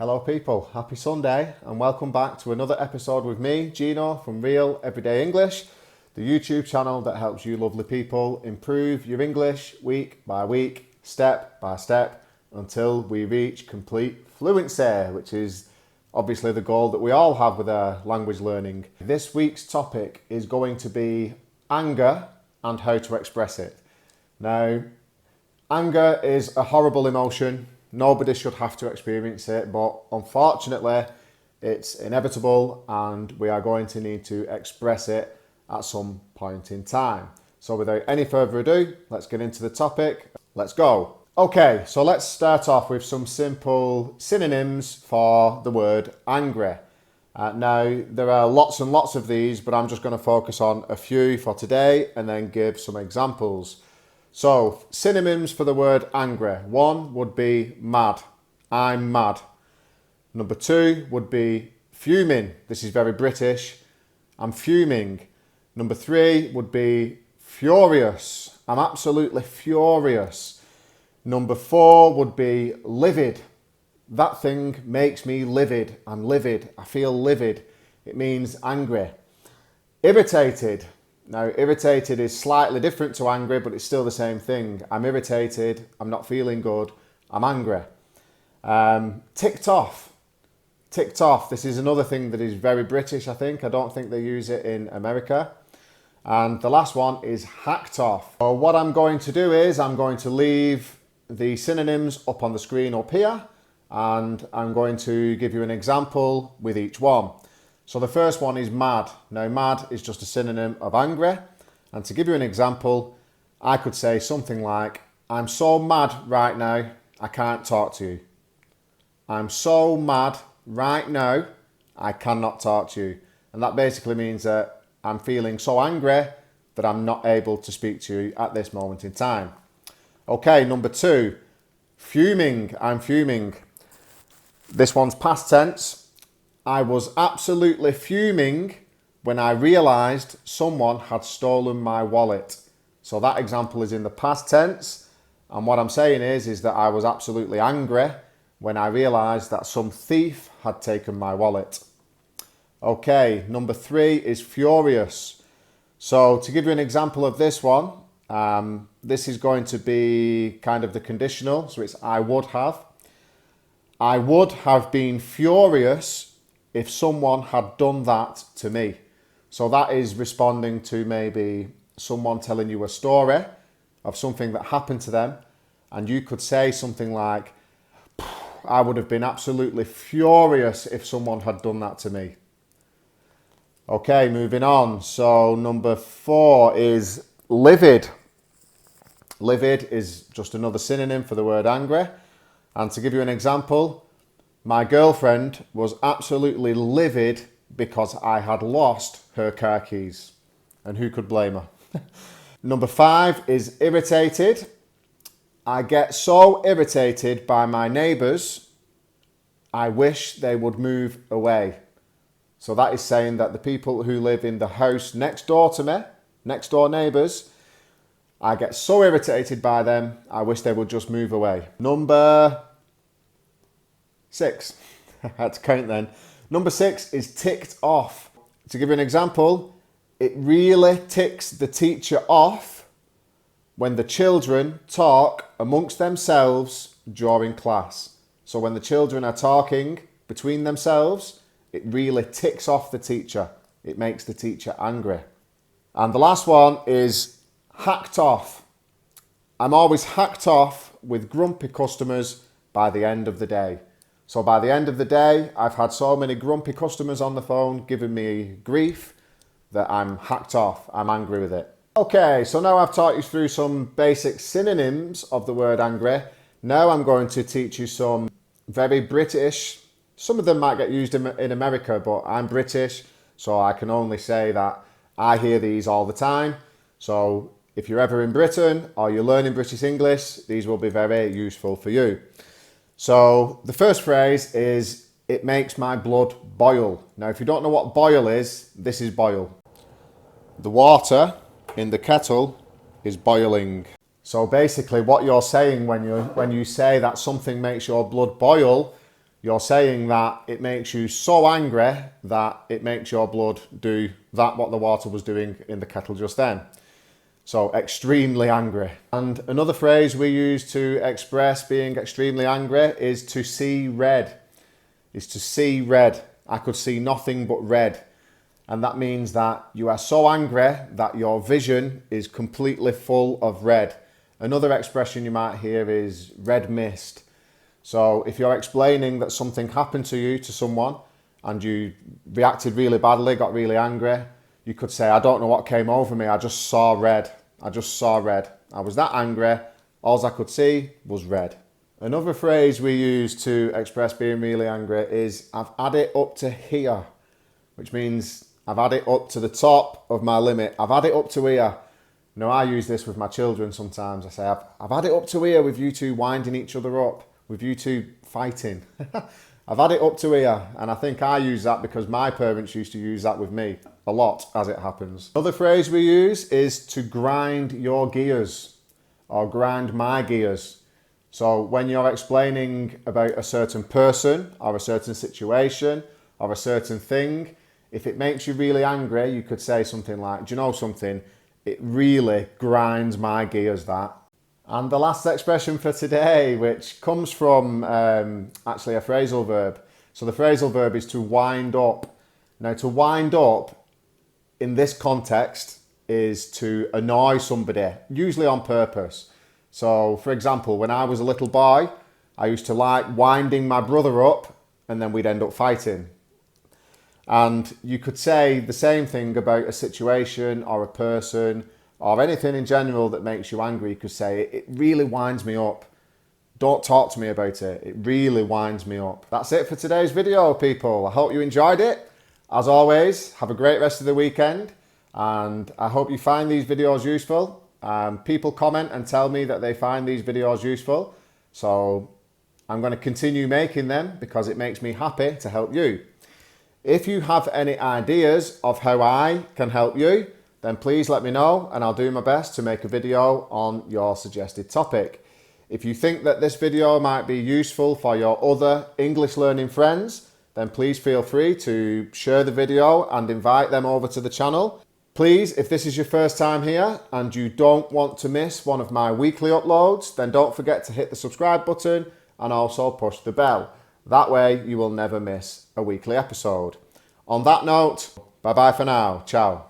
Hello people, happy Sunday and welcome back to another episode with me, Gino from Real Everyday English, the YouTube channel that helps you lovely people improve your English week by week, step by step, until we reach complete fluency, which is obviously the goal that we all have with our language learning. This week's topic is going to be anger and how to express it. Now, anger is a horrible emotion. Nobody should have to experience it, but unfortunately, it's inevitable and we are going to need to express it at some point in time. So without any further ado, let's get into the topic. Let's go. Okay, so let's start off with some simple synonyms for the word angry. Now, there are lots and lots of these, but I'm just going to focus on a few for today and then give some examples. So, synonyms for the word angry. One would be mad. I'm mad. Number two would be fuming. This is very British. I'm fuming. Number three would be furious. I'm absolutely furious. Number four would be livid. That thing makes me livid. I'm livid. I feel livid. It means angry. Irritated. Now, irritated is slightly different to angry, but it's still the same thing. I'm irritated, I'm not feeling good, I'm angry. Ticked off. Ticked off. This is another thing that is very British, I think. I don't think they use it in America. And the last one is hacked off. So what I'm going to do is I'm going to leave the synonyms up on the screen up here, and I'm going to give you an example with each one. So the first one is mad. Now, mad is just a synonym of angry. And to give you an example, I could say something like, I'm so mad right now, I can't talk to you. I'm so mad right now, I cannot talk to you. And that basically means that I'm feeling so angry that I'm not able to speak to you at this moment in time. Okay, number two, fuming. I'm fuming. This one's past tense. I was absolutely fuming when I realised someone had stolen my wallet. So that example is in the past tense. And what I'm saying is that I was absolutely angry when I realised that some thief had taken my wallet. Okay, number three is furious. So to give you an example of this one, this is going to be kind of the conditional. So it's I would have. I would have been furious if someone had done that to me. So that is responding to maybe someone telling you a story of something that happened to them. And you could say something like, I would have been absolutely furious if someone had done that to me. Okay, moving on. So number four is livid. Livid is just another synonym for the word angry. And to give you an example, my girlfriend was absolutely livid because I had lost her car keys. And who could blame her? Number five is irritated. I get so irritated by my neighbours, I wish they would move away. So that is saying that the people who live in the house next door to me, next door neighbours, I get so irritated by them, I wish they would just move away. Number six. I had to count then. Number six is ticked off. To give you an example, it really ticks the teacher off when the children talk amongst themselves during class. So when the children are talking between themselves, it really ticks off the teacher. It makes the teacher angry. And the last one is hacked off. I'm always hacked off with grumpy customers by the end of the day. So by the end of the day, I've had so many grumpy customers on the phone giving me grief that I'm hacked off. I'm angry with it. Okay, so now I've taught you through some basic synonyms of the word angry. Now I'm going to teach you some very British. Some of them might get used in America, but I'm British, so I can only say that I hear these all the time. So if you're ever in Britain or you're learning British English, these will be very useful for you. So the first phrase is, it makes my blood boil. Now, if you don't know what boil is, this is boil. The water in the kettle is boiling. So basically what you're saying when you say that something makes your blood boil, You're saying that it makes you so angry that it makes your blood do that what the water was doing in the kettle just then. So extremely angry. And another phrase we use to express being extremely angry is to see red. Is to see red. I could see nothing but red. And that means that you are so angry that your vision is completely full of red. Another expression you might hear is red mist. So if you're explaining that something happened to you, to someone, and you reacted really badly, got really angry, you could say, I don't know what came over me, I just saw red. I just saw red. I was that angry, all I could see was red. Another phrase we use to express being really angry is, I've had it up to here, which means I've had it up to the top of my limit. I've had it up to here. Now, I use this with my children sometimes. I say, I've had it up to here with you two winding each other up, with you two fighting. I've had it up to here. And I think I use that because my parents used to use that with me a lot, as it happens. Another phrase we use is to grind your gears, or grind my gears. So when you're explaining about a certain person or a certain situation or a certain thing, if it makes you really angry, you could say something like, do you know something? It really grinds my gears, that. And the last expression for today, which comes from actually a phrasal verb. So the phrasal verb is to wind up. Now, to wind up in this context is to annoy somebody, usually on purpose. So, for example, when I was a little boy, I used to like winding my brother up and then we'd end up fighting. And you could say the same thing about a situation or a person or anything in general that makes you angry. You could say, it really winds me up. Don't talk to me about it. It really winds me up. That's it for today's video, people. I hope you enjoyed it. As always, have a great rest of the weekend. And I hope you find these videos useful. People comment and tell me that they find these videos useful. So I'm going to continue making them because it makes me happy to help you. If you have any ideas of how I can help you, then please let me know and I'll do my best to make a video on your suggested topic. If you think that this video might be useful for your other English learning friends, then please feel free to share the video and invite them over to the channel. Please, if this is your first time here and you don't want to miss one of my weekly uploads, then don't forget to hit the subscribe button and also push the bell. That way you will never miss a weekly episode. On that note, bye bye for now. Ciao.